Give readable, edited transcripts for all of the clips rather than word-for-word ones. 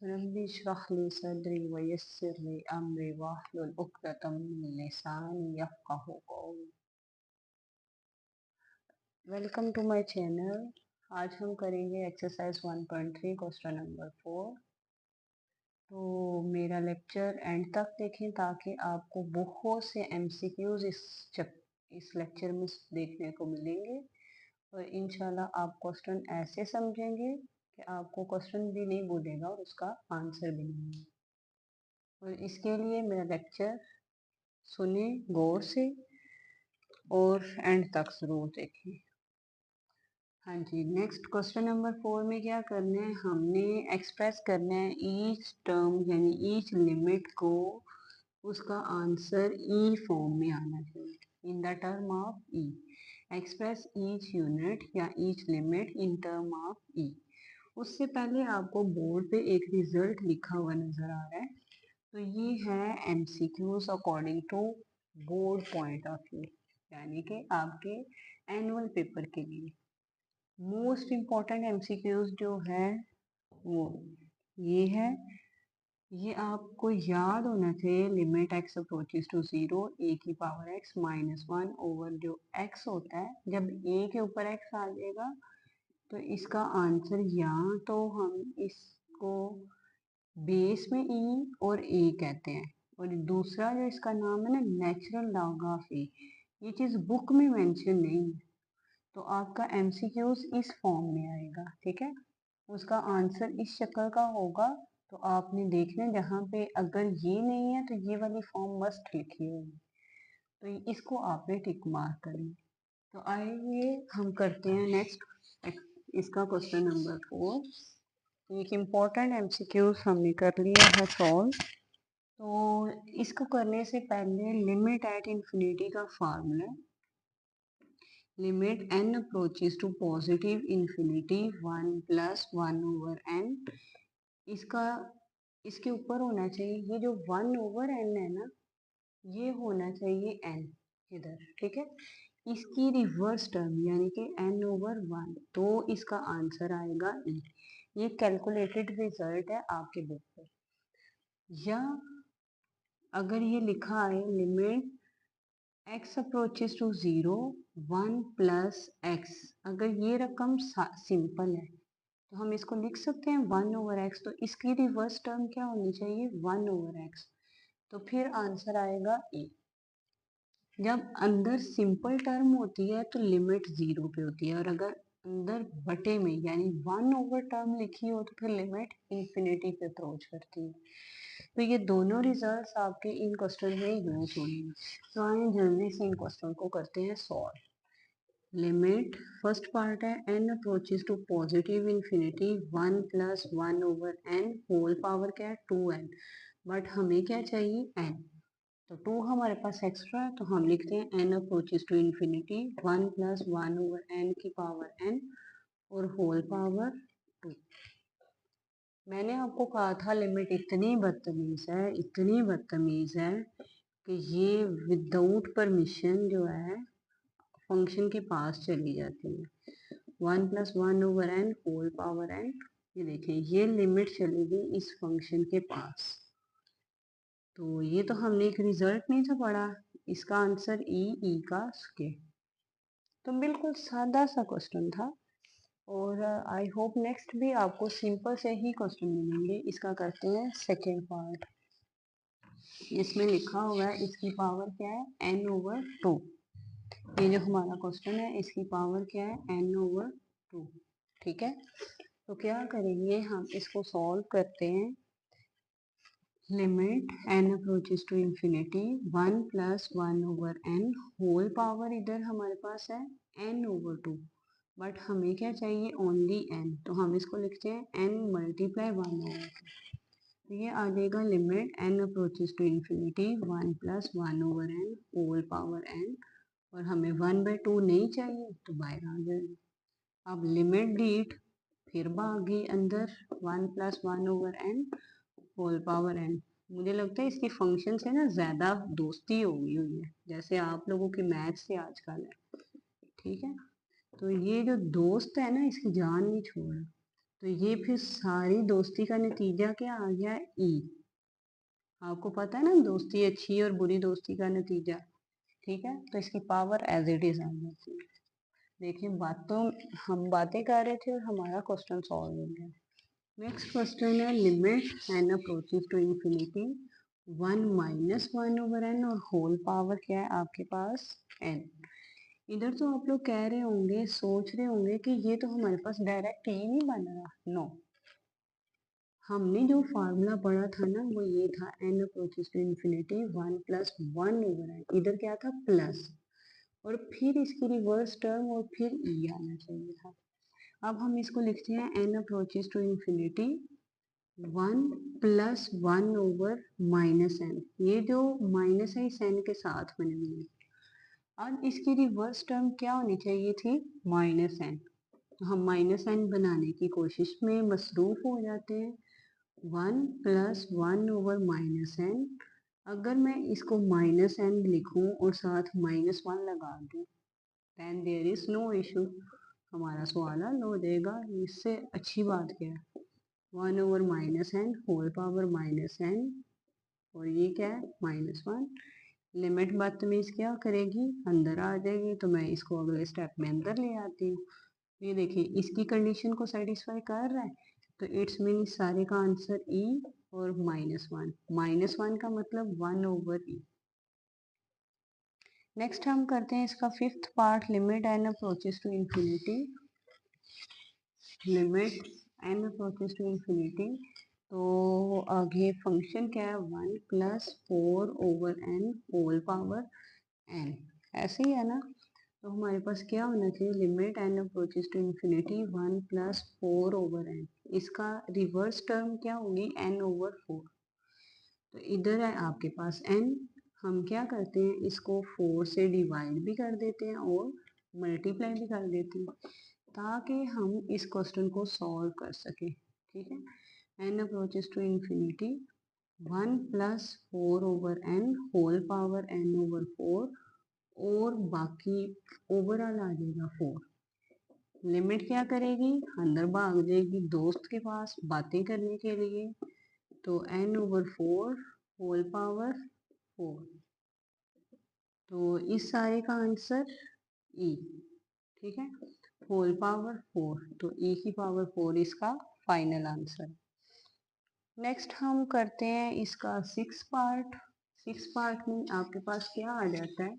Rabbi इश्रह ली सदरी वयस्सिर ली अमरी वाहलुल उक़दतम मिन लिसानी यफ़क़हू क़ौली। Welcome to my channel. आज हम करेंगे एक्सरसाइज 1.3 क्वेश्चन नंबर 4। तो मेरा लेक्चर एंड तक देखें ताकि आपको बहुत से एमसीक्यूज इस लेक्चर में देखने को मिलेंगे और इंशाल्लाह आप क्वेश्चन ऐसे समझेंगे कि आपको क्वेश्चन भी नहीं भूलेगा और उसका आंसर भी नहीं। और इसके लिए मेरा लेक्चर सुने गौर से और एंड तक जरूर देखें। हाँ जी, नेक्स्ट क्वेश्चन नंबर 4 में क्या करना है, हमने एक्सप्रेस करना है ईच टर्म यानी ईच लिमिट को, उसका आंसर ई फॉर्म में आना चाहिए। In the term of E express each unit या each limit in term of E. उससे पहले आपको बोर्ड पे एक रिजल्ट लिखा हुआ नजर आ रहा है। तो ये है MCQs according to board point of view, यानी कि आपके एनुअल पेपर के लिए मोस्ट इम्पॉर्टेंट एमसीक्यूज जो है वो ये है। ये आपको याद होना चाहिए। लिमिट एक्स अप्रोचेस टू 0 ए की पावर एक्स माइनस 1 ओवर जो एक्स होता है, जब ए के ऊपर एक्स आ जाएगा तो इसका आंसर या तो हम इसको बेस में ई और ए कहते हैं, और दूसरा जो इसका नाम है ना नेचुरल लॉग ऑफ ए, ये चीज़ बुक में मेंशन नहीं है। तो आपका एमसीक्यूज इस फॉर्म में आएगा, ठीक है। उसका आंसर इस शक्ल का होगा। तो आपने देखना जहाँ पे अगर ये नहीं है तो ये वाली फॉर्म मस्ट लिखी होगी, तो इसको आपने टिक मार्क करनी। तो आइए हम करते हैं नेक्स्ट इसका क्वेश्चन नंबर 4। एक इम्पॉर्टेंट एमसीक्यूज हमने कर लिया है सॉल्व। तो इसको करने से पहले लिमिट एट इंफिनिटी का formula, limit n approaches to positive infinity 1 plus 1 over n। इसका इसके ऊपर होना चाहिए, ये जो 1 ओवर n है ना, ये होना चाहिए n इधर, ठीक है। इसकी रिवर्स टर्म यानी कि n ओवर 1, तो इसका आंसर आएगा e। ये कैलकुलेटेड रिजल्ट है आपके बुक पर। या अगर ये लिखा है limit x approaches to 0 1 plus x, अगर ये रकम सिंपल है तो हम इसको लिख सकते हैं 1 ओवर x। तो इसकी रिवर्स टर्म क्या होनी चाहिए 1 ओवर x, तो फिर आंसर आएगा ए। जब अंदर सिंपल टर्म होती है तो लिमिट 0 पे होती है, और अगर अंदर बटे में यानी 1 ओवर टर्म लिखी हो तो फिर लिमिट इंफिनिटी पे अप्रोच करती है। तो ये दोनों रिजल्ट्स आपके इन क्वेश्चन में यूज होंगे। तो आइए जल्दी से इन क्वेश्चन को करते हैं सॉल्व। लिमिट फर्स्ट पार्ट है n approaches to positive infinity 1 plus 1 over n whole power क्या है 2n, बट हमें क्या चाहिए n। तो 2 हमारे पास एक्स्ट्रा है तो हम लिखते हैं n approaches to infinity 1 plus 1 over n की पावर n और होल पावर 2। मैंने आपको कहा था लिमिट इतनी बदतमीज है, इतनी बदतमीज है कि ये विदाउट परमिशन जो है फंक्शन के पास चली जाती है। 1 plus 1 over n whole power n, ये देखें ये लिमिट चली गई इस फंक्शन के पास। तो ये तो हमने एक रिजल्ट नहीं था पढ़ा, इसका आंसर ई का स्क्वायर। तो बिल्कुल सादा सा क्वेश्चन था, और आई होप नेक्स्ट भी आपको सिंपल से ही क्वेश्चन मिलेंगे। इसका करते हैं सेकेंड पार्ट। इसमें लिखा हुआ है इसकी पावर क्या है n ओवर 2। ये जो हमारा क्वेश्चन है इसकी पावर क्या है n ओवर 2, ठीक है। तो क्या करेंगे हम इसको सॉल्व करते हैं। Limit n approaches to infinity 1 plus 1 over n whole power इधर हमारे पास है n ओवर 2, बट हमें क्या चाहिए ओनली n, तो हम इसको लिखते हैं n मल्टीप्लाई 1 ओवर 2। तो ये आ जाएगा limit n approaches to infinity 1 plus 1 over n whole power n, और हमें 1/2 नहीं चाहिए तो बाहर आ जाएगा। अब लिमिट डीट फिर भागी अंदर 1 plus 1 over n whole power n। मुझे लगता है इसकी फंक्शन से ना ज़्यादा दोस्ती हो गई हुई है, जैसे आप लोगों की मैथ से आजकल है, ठीक है। तो ये जो दोस्त है ना इसकी जान नहीं छोड़, तो ये फिर सारी दोस्ती का नतीजा क्या आ गया, ई। आपको पता है ना दोस्ती अच्छी और बुरी दोस्ती का नतीजा, ठीक है। तो इसकी पावर एज इट इज आ जाती है। देखिए हम बातें कर रहे थे और हमारा क्वेश्चन सॉल्व हो गया। नेक्स्ट क्वेश्चन है limit N approaches to infinity 1 minus 1/n और होल पावर क्या है आपके पास n। इधर तो आप लोग कह रहे होंगे, सोच रहे होंगे कि ये तो हमारे पास डायरेक्ट ही नहीं बन रहा। नो, हमने जो फार्मूला पढ़ा था ना वो ये था n approaches to infinity 1 plus 1/n। इधर क्या था प्लस, और फिर इसकी रिवर्स टर्म और फिर e आना चाहिए था। अब हम इसको लिखते हैं n approaches to infinity 1 plus 1/-n। ये जो माइनस है इस n के साथ बने हुए हैं। अब इसकी रिवर्स टर्म क्या होनी चाहिए थी, -n। तो हम -n बनाने की कोशिश में मसरूफ हो जाते हैं। 1 प्लस 1/-n। अगर मैं इसको -n लिखूं और साथ -1 लगा दूं, then there is no issue, हमारा सवाल हल हो जाएगा। इससे अच्छी बात क्या है, 1/-n होल पावर -n, और ये क्या है -1। लिमिट बदतमीज क्या करेगी, अंदर आ जाएगी। तो मैं इसको अगले स्टेप में अंदर ले आती हूँ। ये देखिए इसकी कंडीशन को सेटिस्फाई कर रहा है, तो इट्स मीन सारे का आंसर ई और -1। -1 का मतलब 1/e। नेक्स्ट हम करते हैं इसका fifth part, limit N approaches to infinity. Limit N approaches to infinity, तो आगे फंक्शन क्या है, 1 plus 4/n whole power n, ऐसे ही है ना। तो हमारे पास क्या होना चाहिए, limit N approaches to infinity 1 plus 4/n। इसका रिवर्स टर्म क्या होगी, n/4। तो इधर है आपके पास n, हम क्या करते हैं इसको 4 से डिवाइड भी कर देते हैं और मल्टीप्लाई भी कर देते हैं, ताकि हम इस क्वेश्चन को सॉल्व कर सकें, ठीक है। n approaches to infinity 1 plus 4/n whole power n/4, और बाकी ओवरऑल आ जाएगा 4। लिमिट क्या करेगी, अंदर भाग जाएगी दोस्त के पास बातें करने के लिए, तो n/4 होल पावर 4। तो इस सारे का आंसर e, ठीक है, होल पावर 4, तो e की पावर 4 इसका फाइनल आंसर। नेक्स्ट हम करते हैं इसका सिक्स पार्ट। सिक्स पार्ट में आपके पास क्या आ जाता है,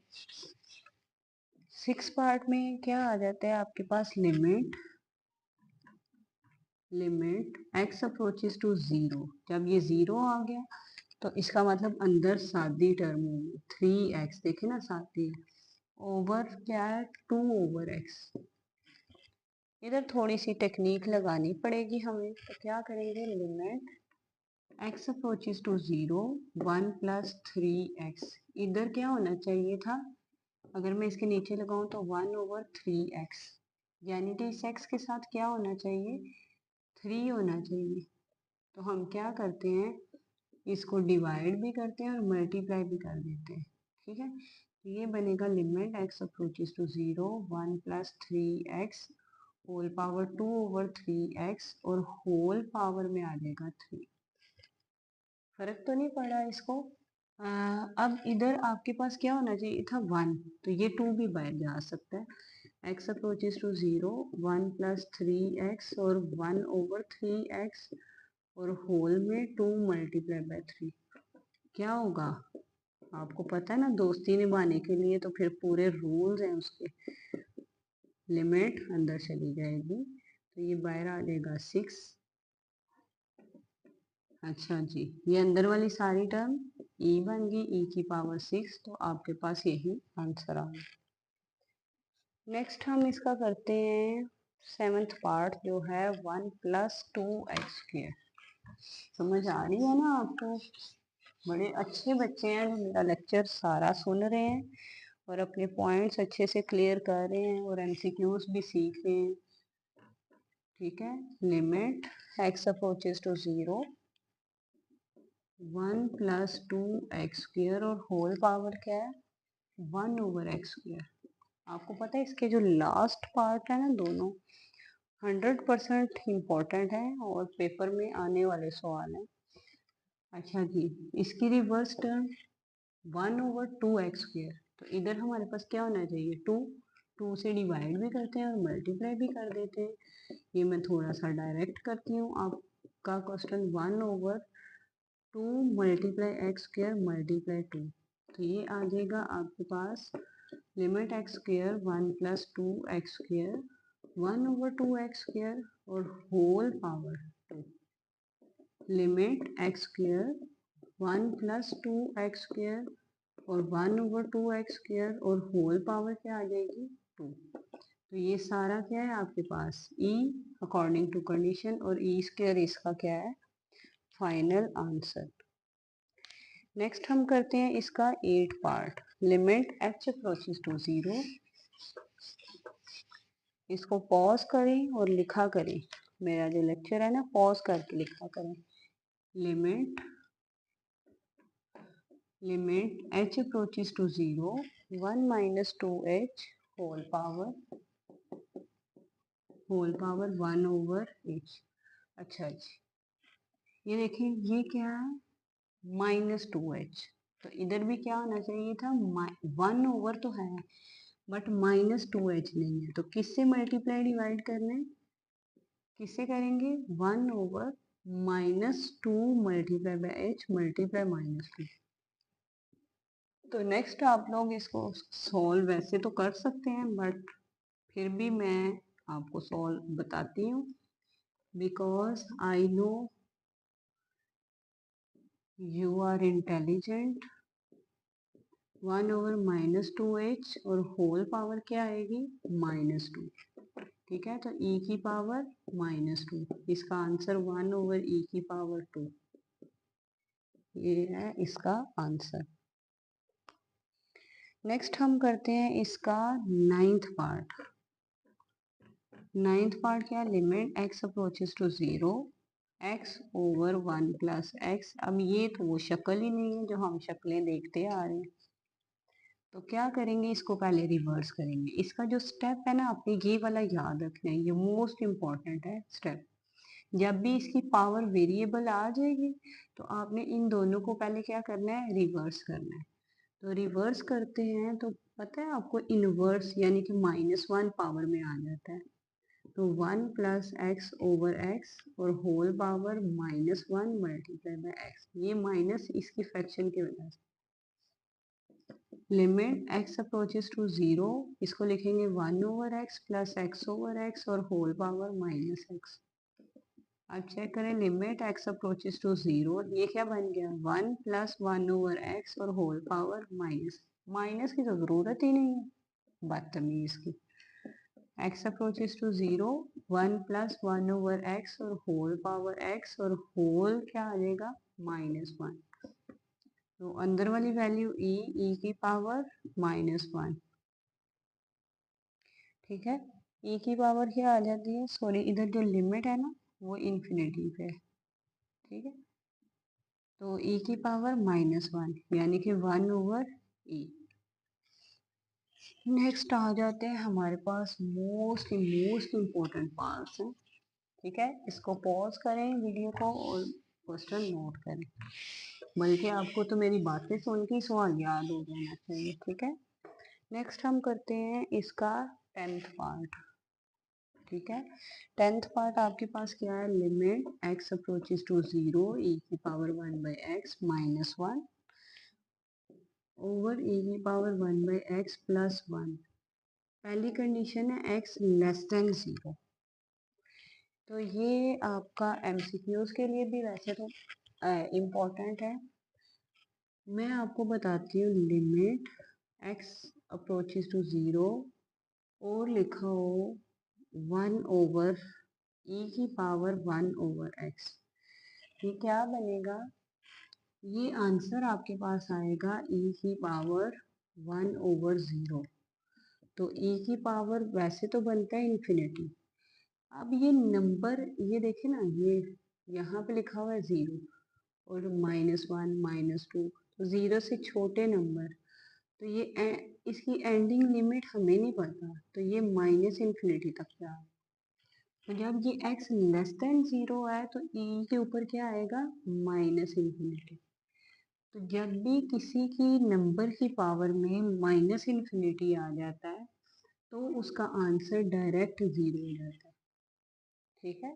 सिक्स पार्ट में क्या आ जाता है आपके पास, लिमिट x अप्रोचेस टू 0। जब ये 0 आ गया तो इसका मतलब अंदर सादी टर्म होगी 3x, देखे ना सादी, ओवर क्या है 2/x। इधर थोड़ी सी टेक्निक लगानी पड़ेगी हमें, तो क्या करेंगे, limit x approaches to 0 1 plus 3x। इधर क्या होना चाहिए था, अगर मैं इसके नीचे लगाऊं तो 1/3x, यानी कि इस x के साथ क्या होना चाहिए, 3 होना चाहिए। तो हम क्या करते हैं, इसको डिवाइड भी करते हैं और मल्टीप्लाई भी कर देते हैं, ठीक है। तो ये बनेगा limit x approaches to 0 1 plus 3x whole power 2/3x, और होल पावर में आ जाएगा 3। फर्क तो नहीं पड़ा इसको। अब इधर आपके पास क्या होना चाहिए था, 1, तो ये 2 भी बाहर जा सकता है। x approaches to 0 1 plus 3x और 1/3x, और होल में 2 मल्टीप्लाई बाय 3। क्या होगा, आपको पता है ना दोस्ती निभाने के लिए तो फिर पूरे रूल्स हैं उसके। लिमिट अंदर चली जाएगी तो ये बाहर आ जाएगा 6। अच्छा जी, ये अंदर वाली सारी टर्म e बन गई, e की पावर 6, तो आपके पास यही आंसर आ गया। नेक्स्ट हम इसका करते हैं सेवंथ पार्ट, जो है 1 प्लस 2x²। समझ आ रही है ना आपको, बड़े अच्छे बच्चे हैं जो मेरा लेक्चर सारा सुन रहे हैं और अपने पॉइंट्स अच्छे से क्लियर कर रहे हैं और एमसीक्यूज भी सीख रहे हैं, ठीक है। Limit x approaches to 0 1 plus 2x² और होल पावर क्या है 1/x²। आपको पता है इसके जो लास्ट पार्ट है ना दोनों, 100% इम्पोर्टेंट है और पेपर में आने वाले सवाल हैं। अच्छा जी, इसकी रिवर्स टर्म 1/2x²। तो इधर हमारे पास क्या होना चाहिए, 2 से डिवाइड भी करते हैं और मल्टीप्लाई भी कर देते हैं। ये मैं थोड़ा सा डायरेक्ट करती हूँ। आपका क्वेश्चन 1/2 मल्टीप्लाई x² मल्टीप्लाई 2। तो ये आ जाएगा आपके पास लिमिट x² 1+2x², 1/2x² और whole power 2। Limit x² 1+2x² और 1/2x² और होल पावर क्या आ जाएगी 2। तो ये सारा क्या है आपके पास e अकॉर्डिंग टू कंडीशन और e² इसका क्या है फाइनल आंसर। नेक्स्ट हम करते हैं इसका 8 part. Limit h approaches to 0। इसको पॉज करें और लिखा करें। मेरा जो लेक्चर है ना पॉज करके लिखा करें। Limit h approaches to 0 1 - 2h whole power 1/h। अच्छा जी, ये देखिए ये क्या है -2h। तो इधर भी क्या होना चाहिए था 1 तो है बट -2h नहीं है। तो किससे मल्टीप्लाई डिवाइड करना है, किससे करेंगे 1/-2 मल्टीप्लाई बाय h मल्टीप्लाई -2। तो नेक्स्ट आप लोग इसको सॉल्व वैसे तो कर सकते हैं बट फिर भी मैं आपको सॉल्व बताती हूँ because I know you are intelligent. 1/-2h और होल पावर क्या आएगी -2। ठीक है, तो e की पावर -2, इसका आंसर 1/e⁻²। ये है इसका आंसर। नेक्स्ट हम करते हैं इसका 9th पार्ट। 9th पार्ट क्या, limit x approaches to 0 x/1 + x। अब ये तो वो शक्ल ही नहीं है जो हम शक्लें देखते आ रहे हैं। तो क्या करेंगे, इसको पहले रिवर्स करेंगे। इसका जो स्टेप है ना आपने ये वाला याद रखना है, ये मोस्ट इम्पॉर्टेंट है स्टेप। जब भी इसकी पावर वेरिएबल आ जाएगी तो आपने इन दोनों को पहले क्या करना है, रिवर्स करना है। तो रिवर्स करते हैं तो पता है आपको इनवर्स यानी कि -1 पावर में आ जाता है। तो 1 + x/x और whole power -1 multiply by x। ये माइनस इसकी फ्रैक्शन की वजह से। लिमिट x अप्रोचेस टू 0, इसको लिखेंगे 1/x + x/x और होल पावर -x। अब चेक करें लिमिट x अप्रोचेस टू 0, ये क्या बन गया 1 + 1/x और होल पावर माइनस की तो जरूरत ही नहीं है, बदतमीज की। x अप्रोचेस टू 0 1 + 1/x और होल पावर x और होल क्या आ जाएगा -1। तो अंदर वाली वैल्यू e की पावर -1। ठीक है, e की पावर क्या आ जाती है, सॉरी इधर जो लिमिट है ना वो इन्फिनिटी पे है। ठीक है, तो e की पावर -1 यानी कि 1/e। नेक्स्ट आ जाते हैं हमारे पास मोस्ट इम्पोर्टेंट पार्ट्स हैं। ठीक है, इसको पॉज करें वीडियो को और क्वेश्चन नोट करें, बल्कि आपको तो मेरी बातें सुन के सवाल याद हो जाना चाहिए। ठीक है, नेक्स्ट हम करते हैं इसका 10th पार्ट। ठीक है, 10th पार्ट आपके पास क्या है, limit x approaches to 0 e की पावर 1/x -1 ओवर e की पावर 1/x + 1। पहली कंडीशन है x <0। तो ये आपका एमसीक्यूज के लिए भी वैसे तो इम्पोर्टेंट है। मैं आपको बताती हूँ लिमिट x अप्रोचेस टू 0 और लिखा हो 1/e की पावर 1/x। ये क्या बनेगा, ये आंसर आपके पास आएगा e की पावर 1/0। तो e की पावर वैसे तो बनता है इन्फिनिटी। अब ये नंबर ये देखे ना, ये यहाँ पे लिखा हुआ है 0 और -1 -2, तो 0 से छोटे नंबर। तो ये इसकी एंडिंग लिमिट हमें नहीं पता, तो ये -इन्फिनिटी तक जा। तो जब ये x लेस देन 0 है तो e के ऊपर क्या आएगा, माइनस इन्फिनिटी। तो जब भी किसी की नंबर की पावर में माइनस इन्फिनिटी आ जाता है तो उसका आंसर डायरेक्ट 0 हो जाता है। ठीक है,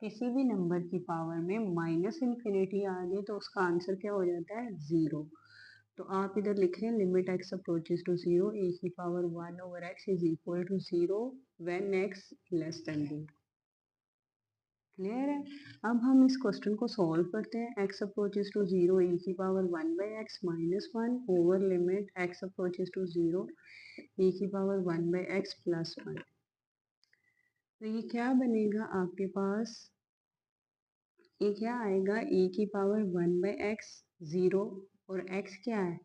किसी भी नंबर की पावर में माइनस इन्फिनिटी आ गई तो उसका आंसर क्या हो जाता है, 0। तो आप इधर लिख रहे हैं limit x approaches to 0 e की power 1/x is equal to 0 when x less than 0। Clear है। अब हम इस क्वेश्चन को सॉल्व करते हैं। x अप्रोचेस टू 0 e की power 1/x minus 1 over limit x approaches to 0 e की पावर 1/x प्लस 1। तो ये क्या बनेगा आपके पास, ये क्या आएगा, e की पावर 1/x 0 और x क्या है,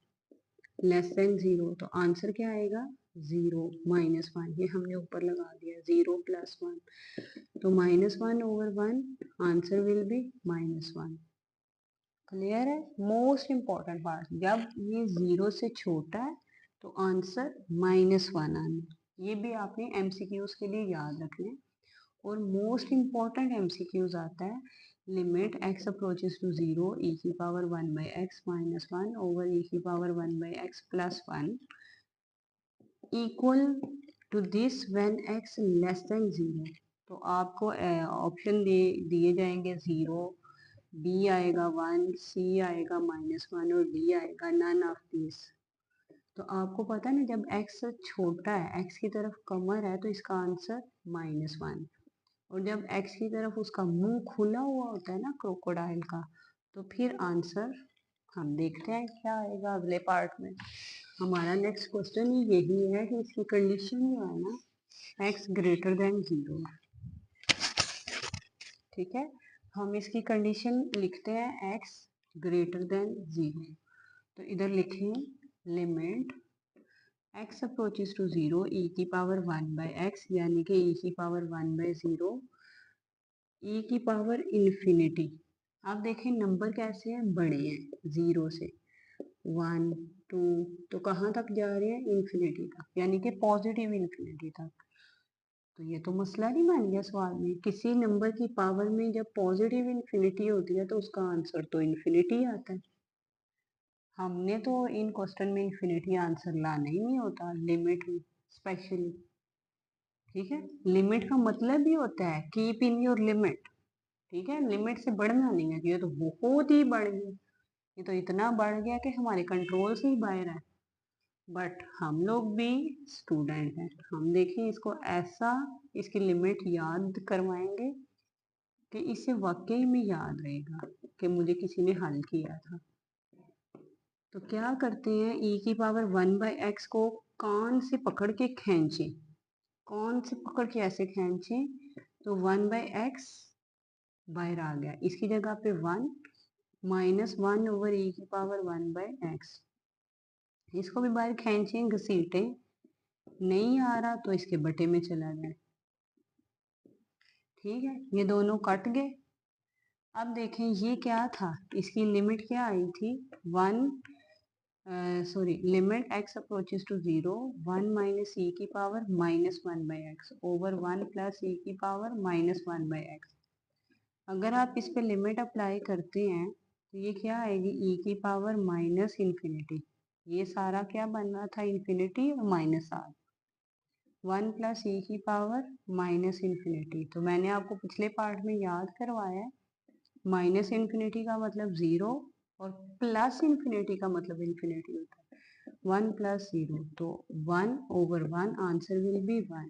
लेस देन 0। तो आंसर क्या आएगा, 0 माइनस 1। ये हमने ऊपर लगा दिया 0 प्लस 1, तो minus 1 over 1, answer will be minus 1। Clear है। मोस्ट इंपॉर्टेंट पार्ट, जब ये 0 से छोटा है तो आंसर माइनस 1 आना। ये भी आपने एमसीक्यूज के लिए याद रखना है। और मोस्ट इंपॉर्टेंट एमसीक्यूज आता है limit x approaches to 0 e की power 1/x minus 1 over e की power 1/x plus 1 equal to this when x less than 0। तो आपको ऑप्शन दिए जाएंगे 0, b आएगा 1, c आएगा माइनस 1 और d आएगा नन ऑफ दिस। तो आपको पता है ना, जब x छोटा है, x की तरफ कमर है, तो इसका आंसर माइनस 1। और जब x की तरफ उसका मुंह खुला हुआ होता है ना क्रोकोडाइल का, तो फिर आंसर हम देखते हैं क्या आएगा अगले पार्ट में। हमारा नेक्स्ट क्वेश्चन यही है कि इसकी कंडीशन जो है ना, x ग्रेटर देन 0। ठीक है, हम इसकी कंडीशन लिखते हैं x ग्रेटर देन 0। तो इधर लिखें limit x approaches to 0 e की पावर 1/x यानी कि e की पावर 1/0 e की पावर इन्फिनिटी। आप देखें नंबर कैसे हैं, बड़े हैं, 0 से 1 2, तो कहाँ तक जा रहे हैं, इन्फिनिटी तक, यानी कि पॉजिटिव इन्फिनिटी तक। तो ये तो मसला नहीं बन गया सवाल में, किसी नंबर की पावर में जब पॉजिटिव इन्फिनिटी होती है तो उसका आंसर तो इन्फिनिटी आता है। हमने तो इन क्वेश्चन में इन्फिनिटी आंसर लाना ही नहीं होता, लिमिट में स्पेशली। ठीक है, लिमिट का मतलब भी होता है कीप इन योर लिमिट। ठीक है, लिमिट से बढ़ना नहीं है, ये तो बहुत ही बढ़ गया, ये तो इतना बढ़ गया कि हमारे कंट्रोल से ही बाहर है। बट हम लोग भी स्टूडेंट हैं, हम देखें इसको ऐसा, इसकी लिमिट याद करवाएंगे कि इसे वाकई में याद रहेगा कि मुझे किसी ने हल किया था। तो क्या करते हैं, e की पावर 1/x को कान से पकड़ के खींचे, कौन से पकड़ के ऐसे खींचे, तो 1/x बाहर आ गया, इसकी जगह पे 1 माइनस 1 ओवर e की पावर 1/x। इसको भी बाहर खींचे घसीटे, नहीं आ रहा तो इसके बटे में चला जाए। ठीक है, ये दोनों कट गए। अब देखें ये क्या था, इसकी लिमिट क्या आई थी, 1 limit x approaches to 0 1 minus e की power minus 1/x over 1 plus e की पावर माइनस 1/x। अगर आप इस पे लिमिट अप्लाई करते हैं तो ये क्या आएगी, e की पावर माइनस इन्फिनिटी। ये सारा क्या बन रहा था, इन्फिनिटी और माइनस आ 1 प्लस e की पावर माइनस इन्फिनिटी। तो मैंने आपको पिछले पार्ट में याद करवाया है, माइनस इन्फिनिटी का मतलब 0 और प्लस इन्फिनिटी का मतलब इन्फिनिटी होता है। 1 प्लस 0 तो 1 ओवर 1, आंसर विल बी 1।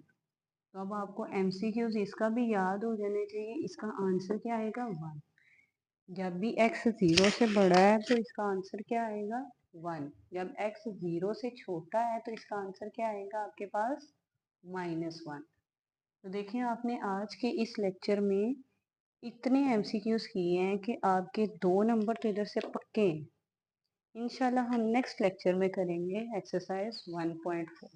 तो अब आपको एमसीक्यूज इसका भी याद हो जाने चाहिए, इसका आंसर क्या आएगा, 1। जब भी x 0 से बड़ा है तो इसका आंसर क्या आएगा, 1। जब x 0 से छोटा है तो इसका आंसर क्या आएगा आपके पास, -1। तो देखिए आपने आज के इस लेक्चर में इतने एमसीक्यूज किए हैं कि आपके 2 नंबर तो इधर से पक्के हैं। इंशाल्लाह हम नेक्स्ट लेक्चर में करेंगे एक्सरसाइज 1.4।